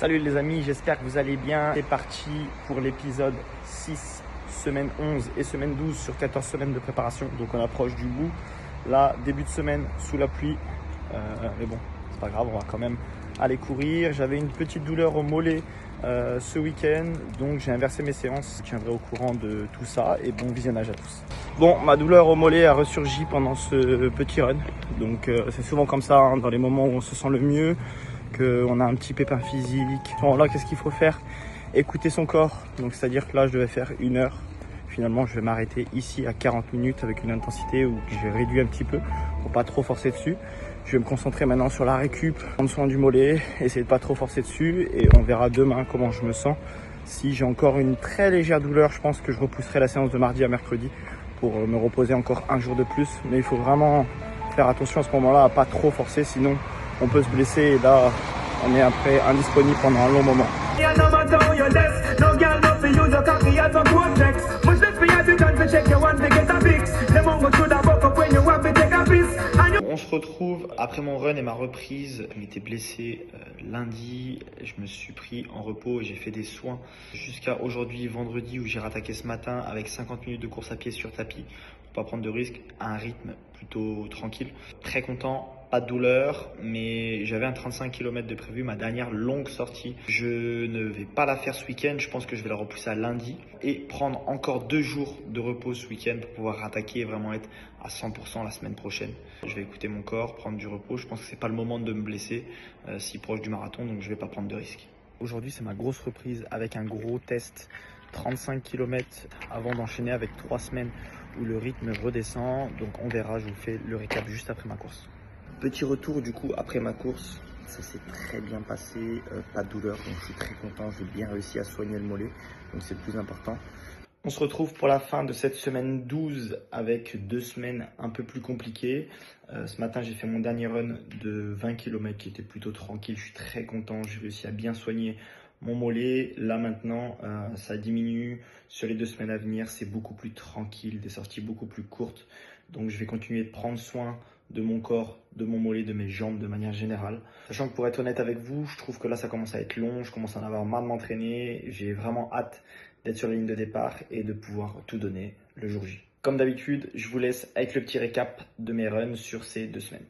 Salut les amis, j'espère que vous allez bien. C'est parti pour l'épisode 6, semaine 11 et semaine 12 sur 14 semaines de préparation. Donc on approche du bout. Là, début de semaine sous la pluie. Mais bon, c'est pas grave, on va quand même aller courir. J'avais une petite douleur au mollet ce week-end. Donc j'ai inversé mes séances. Je tiendrai au courant de tout ça et bon visionnage à tous. Bon, ma douleur au mollet a ressurgi pendant ce petit run. Donc c'est souvent comme ça, hein, dans les moments où on se sent le mieux, qu'on a un petit pépin physique. Bon, là, qu'est-ce qu'il faut faire? Écouter son corps. Donc, c'est-à-dire que là, je devais faire 1 heure. Finalement, je vais m'arrêter ici à 40 minutes avec une intensité où j'ai réduit un petit peu pour pas trop forcer dessus. Je vais me concentrer maintenant sur la récup, prendre soin du mollet, essayer de pas trop forcer dessus et on verra demain comment je me sens. Si j'ai encore une très légère douleur, je pense que je repousserai la séance de mardi à mercredi pour me reposer encore un jour de plus. Mais il faut vraiment faire attention à ce moment-là à pas trop forcer, sinon on peut se blesser et là on est après indisponible pendant un long moment. On se retrouve après mon run et ma reprise. Je m'étais blessé lundi, je me suis pris en repos et j'ai fait des soins jusqu'à aujourd'hui, vendredi, où j'ai rattaqué ce matin avec 50 minutes de course à pied sur tapis pour pas prendre de risques, à un rythme plutôt tranquille. Très content, pas de douleur, mais j'avais un 35 km de prévu, ma dernière longue sortie. Je ne vais pas la faire ce week-end, je pense que je vais la repousser à lundi et prendre encore 2 jours de repos ce week-end pour pouvoir rattaquer et vraiment être à 100% la semaine prochaine. Je vais écouter mon corps, prendre du repos. Je pense que c'est pas le moment de me blesser si proche du marathon, donc je vais pas prendre de risques. Aujourd'hui, c'est ma grosse reprise avec un gros test 35 km avant d'enchaîner avec 3 semaines où le rythme redescend. Donc on verra, je vous fais le récap juste après ma course. Petit retour du coup après ma course, ça s'est très bien passé, pas de douleur, donc je suis très content, j'ai bien réussi à soigner le mollet, donc c'est le plus important. On se retrouve pour la fin de cette semaine 12 avec 2 semaines un peu plus compliquées. Ce matin, j'ai fait mon dernier run de 20 km qui était plutôt tranquille. Je suis très content. J'ai réussi à bien soigner mon mollet. Là maintenant, ça diminue. Sur les 2 semaines à venir, c'est beaucoup plus tranquille, des sorties beaucoup plus courtes. Donc, je vais continuer de prendre soin de mon corps, de mon mollet, de mes jambes de manière générale. Sachant que pour être honnête avec vous, je trouve que là, ça commence à être long. Je commence à en avoir marre de m'entraîner. J'ai vraiment hâte d'être sur la ligne de départ et de pouvoir tout donner le jour J. Comme d'habitude, je vous laisse avec le petit récap de mes runs sur ces 2 semaines.